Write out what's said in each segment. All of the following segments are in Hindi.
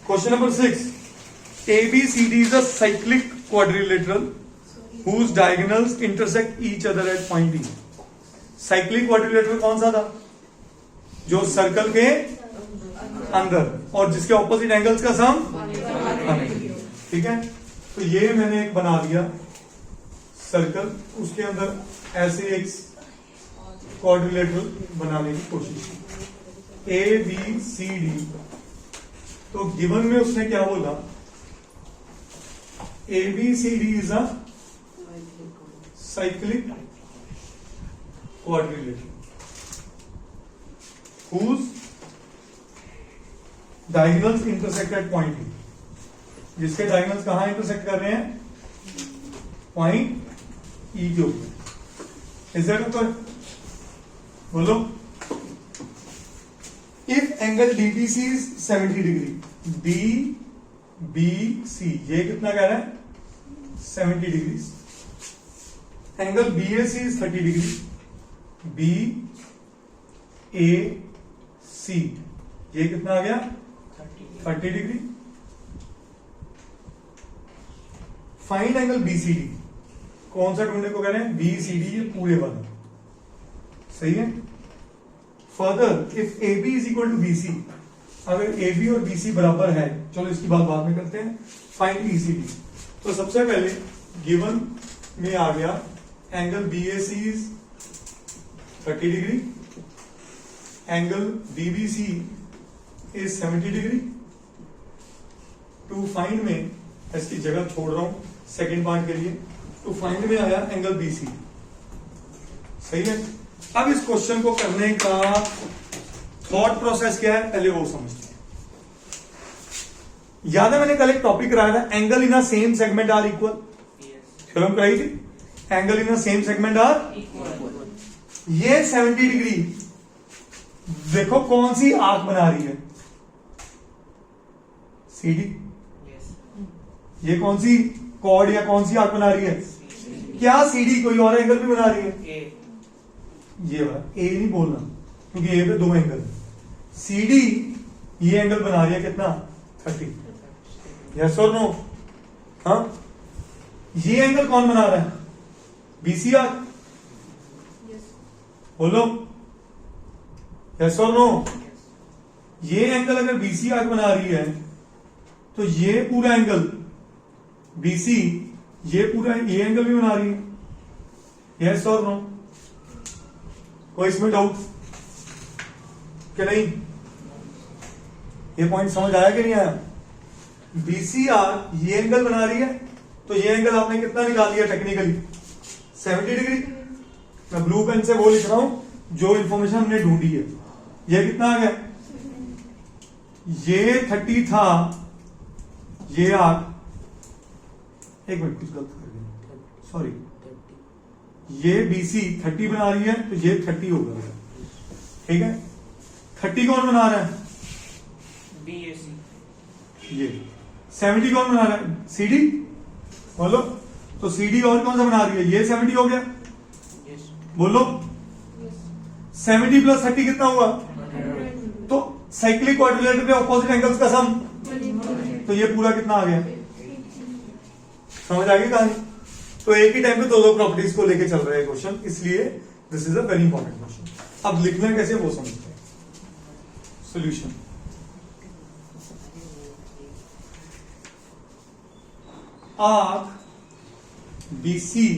Question number 6. ABCD is a cyclic quadrilateral whose diagonals intersect each other at point E. Cyclic quadrilateral कौन सा था? जो सर्कल के अंदर और जिसके ऑपोजिट एंगल्स का सम 180. ठीक है, तो ये मैंने एक बना दिया सर्कल, उसके अंदर ऐसे एक क्वाड्रिलेटरल बनाने की कोशिश की, ए बी सी डी. तो गिवन में उसने क्या बोला? A B C D is a cyclic quadrilateral whose diagonals intersect at point E. जिसके डायगोनल्स कहां इंटरसेक्ट कर रहे हैं? पॉइंट ई के ऊपर. Is that okay? बोलो. If angle D B C is 70 degree, D B C, ये कितना कह रहा है? 70 degree. Angle B A C is 30 degree, B A C, ये कितना आ गया? 30 डिग्री. Find angle BCD. कौन सा ढूंढने को कह रहे हैं? बीसीडी, ये पूरे वाला. सही है. Further if A B is equal to B C, अगर ए बी और बी सी बराबर है, चलो इसकी बात बाद में करते हैं. Find ECD. तो सबसे पहले गिवन में आ गया angle B A C is 30 degree, angle BBC is 70 degree. To find में, इसकी जगह छोड़ रहा हूं सेकेंड पार्ट के लिए. टू फाइंड में आया एंगल बीसी. सही है. अब इस क्वेश्चन को करने का थॉट प्रोसेस क्या है, पहले वो समझते हैं. याद है मैंने कल एक टॉपिक कराया था, angle in a same segment are equal. Film कराई थी, angle in a same segment are equal. ये 70 डिग्री देखो कौन सी आर्क बना रही है? सीडी. ये कौन सी कॉर्ड या कौन सी आर्क बना रही है? क्या सीडी कोई और एंगल भी बना रही है? ये वाला ए नहीं बोलना, क्योंकि ए पे दो एंगल. सीडी ये एंगल बना रही है कितना? 30. यस और नो? हाँ. ये एंगल कौन बना रहा है? BC arc. बोलो. यस और नो? ये एंगल अगर बीसी आर्क बना रही है तो ये पूरा एंगल बीसी, ये पूरा ये एंगल भी बना रही है. यस और नो? कोई इसमें डाउट क्या? नहीं. ये पॉइंट समझ आया कि नहीं आया? बीसी आर ये एंगल बना रही है, तो ये एंगल आपने कितना निकाल दिया टेक्निकली? 70 डिग्री. मैं ब्लू पेन से वो लिख रहा हूं जो इंफॉर्मेशन हमने ढूंढी है. ये कितना आ गया? ये 30 था, ये आर्क, एक मिनट कुछ गलत कर दिया, सॉरी. ये बीसी 30 बना रही है, तो ये 30 होगा. ठीक है. 30 कौन बना रहा है? बीएसी. ये 70 कौन बना रहा है? सीडी. बोलो. तो सीडी और कौन सा बना रही है? ये 70 हो गया. बोलो. 70 प्लस 30 कितना हुआ? तो साइक्लिक क्वाड्रिलेटरल पे ऑपोजिट एंगल्स का सम, तो ये पूरा कितना आ गया? समझ आ गई कहानी? तो एक ही टाइम पे दो दो प्रॉपर्टीज को लेके चल रहा है क्वेश्चन, इसलिए this is a very important question. अब लिखना कैसे वो समझते हैं. Solution. Arc BC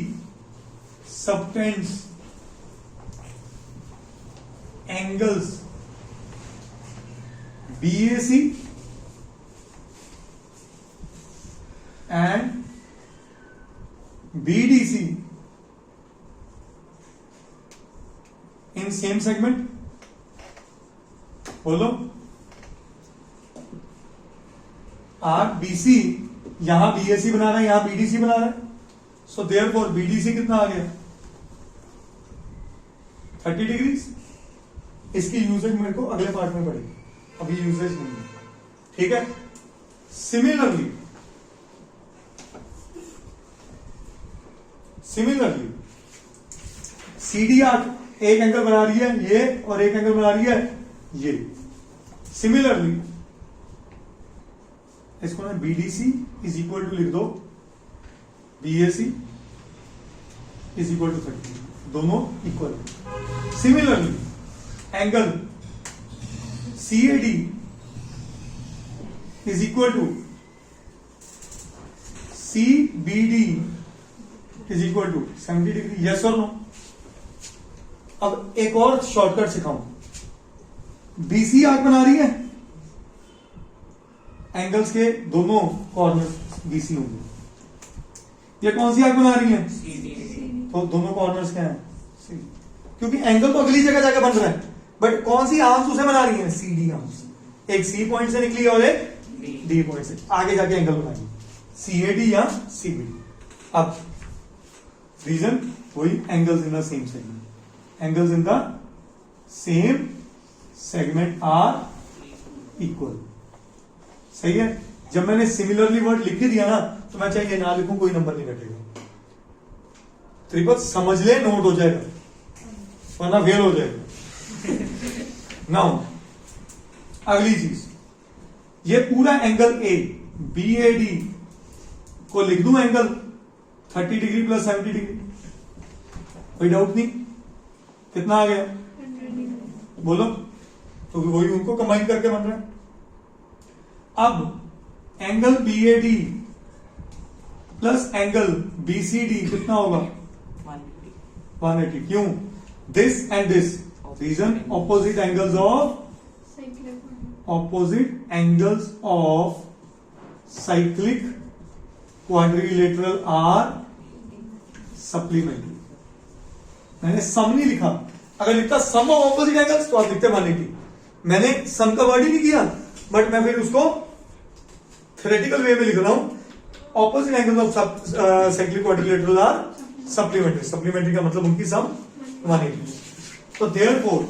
subtends angles BAC and BDC in same segment. बोलो. आर्क BC यहां BAC बना रहा है, यहां BDC बना रहा है, सो देयरफॉर BDC कितना आ गया? 30 डिग्री. इसकी यूजेज मेरे को अगले पार्ट में पड़ेगी, अभी यूजेज नहीं है. ठीक है. सिमिलरली सीडी आर्क एक एंगल बना रही है ये, और एक एंगल बना रही है ये. सिमिलरली इसको ना BDC इज इक्वल टू लिख दो BAC इज इक्वल टू 30, दोनों equal. Similarly angle CAD is equal to CBD is equal to 70 degree, yes और नो। अब एक और शॉर्टकट सिखाऊं, BC आर्क बना रही है, एंगल्स के दोनों कॉर्नर BC होंगे। ये कौन सी आर्क बना रही है? तो दोनों कॉर्नर्स क्या हैं? C। क्योंकि एंगल तो अगली जगह जाकर बन रहा है, बट कौन सी आर्म्स उसे बना रही है? CD arms. एक C पॉइंट से निकली और एक D पॉइंट से आगे जाके एंगल बनाएगी, CAD या CBD। अब रीजन वही, angles in the same segment, angles in the same segment are equal. सही है। जब मैंने सिमिलरली वर्ड लिख ही दिया ना, तो मैं चाहे ना लिखूं कोई नंबर नहीं कटेगा। त्रिपद समझ ले, नोट हो जाएगा, वरना फेल हो जाएगा। नाउ अगली चीज, ये पूरा एंगल A BAD को लिख दूं एंगल 30 डिग्री प्लस 70 डिग्री, कोई डाउट नहीं। कितना आ गया? बोलो, तो वही उनको कंबाइन करके बन रहा है। अब angle BAD plus angle BCD कितना होगा? 180। क्यों? This and this, reason opposite angles of cyclic quadrilateral are supplementary. मैंने सम नहीं लिखा, अगर लिखता सम ऑफ ऑपोजिट एंगल्स तो आप लिखते 180। मैंने सम का वर्ड ही नहीं किया, बट मैं फिर उसको थ्योरेटिकल वे में लिख रहा हूं, opposite angles of cyclic quadrilateral are supplementary. Supplementary का मतलब उनकी सम 180। तो देयरफॉर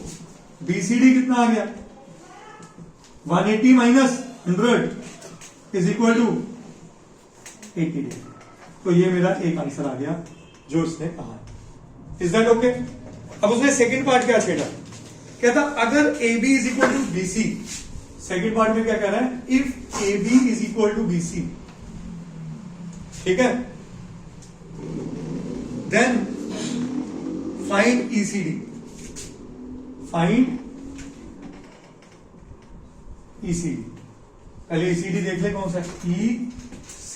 BCD कितना आ गया? 180 minus 100 is equal to 80 degree. तो ये मेरा एक आंसर आ गया जो उसने कहा है। Is that okay? अब उसने सेकंड पार्ट क्या छेड़ा, कहता अगर AB is equal to BC, second part में क्या कह रहा है? If AB is equal to BC, ठीक है, then find ECD। Find ECD। पहले ECD देख ले कौन सा है? E C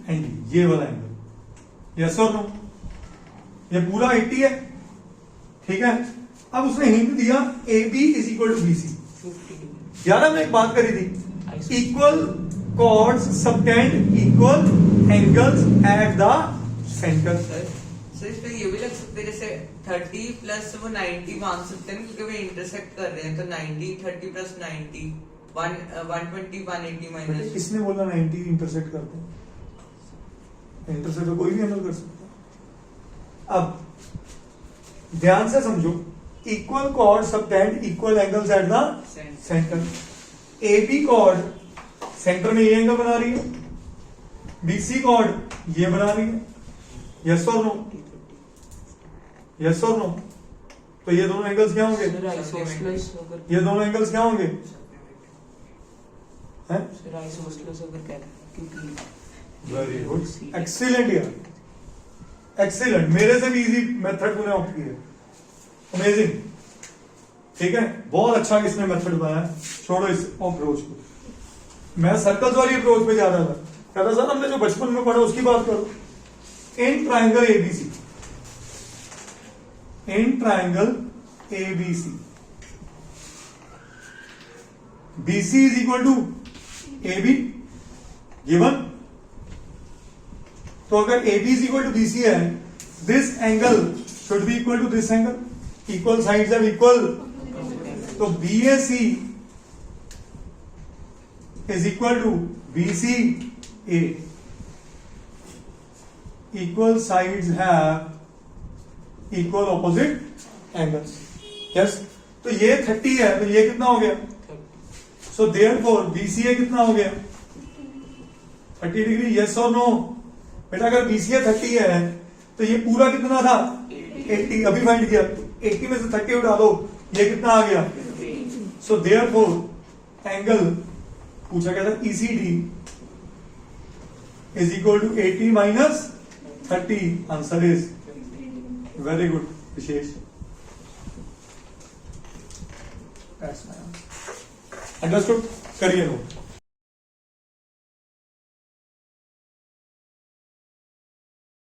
एंड D, ये वाला एंगल। यस और नो? ये पूरा 80 है, ठीक है। अब उसने हिंट दिया AB is equal to BC। यार हमने एक बात करी थी, equal chords subtend equal angles at the centre. Sir इस पे ये भी लग सकते हैं, जैसे 30 प्लस वो 90 मान सकते हैं, क्योंकि वे इंटरसेक्ट कर रहे हैं, तो 90 30 प्लस 90 120 180 माइनस। किसने बोला 90 इंटरसेक्ट करते हैं? इंटरसेक्ट तो कोई भी एंगल कर सकता है। अब ध्यान से समझो, equal chord subtend equal angles at the centre. AB chord centre में ये एंगल बना रही है, BC कॉर्ड ये बना रही है। यस और नो? यस और नो? तो ये दोनों एंगल्स क्या होंगे? ये दोनों एंगल्स क्या होंगे? वेरी गुड, एक्सीलेंट यार, एक्सीलेंट। मेरे से भी इजी मेथड तूने ऑप्ट किया, अमेजिंग। ठीक है, बहुत अच्छा इसने मेथड बनाया। छोड़ो इस अप्रोच को, मैं सर्कल्स वाली अप्रोच पे जा रहा था। कहता सर हमने जो बचपन में पढ़ा उसकी बात करो। In triangle ABC, in triangle ABC, BC is equal to AB given. तो अगर AB is equal to BC है, this angle should be equal to this angle, equal sides are equal. तो BAC is equal to BCA, equal sides have equal opposite angles. Yes, तो ये 30 है, तो ये कितना हो गया? सो देयरफॉर BCA कितना हो गया? 30 डिग्री। यस और नो? बेटा अगर BCA 30 है तो ये पूरा कितना था? 80। अभी फाइंड किया, 80 में से 30 उठा दो, ये कितना आ गया? सो देयरफॉर एंगल पूछा गया था ECD is equal to 80 minus 30. Answer is very good, Vishesh. That's my answer. Understood? करिए लो.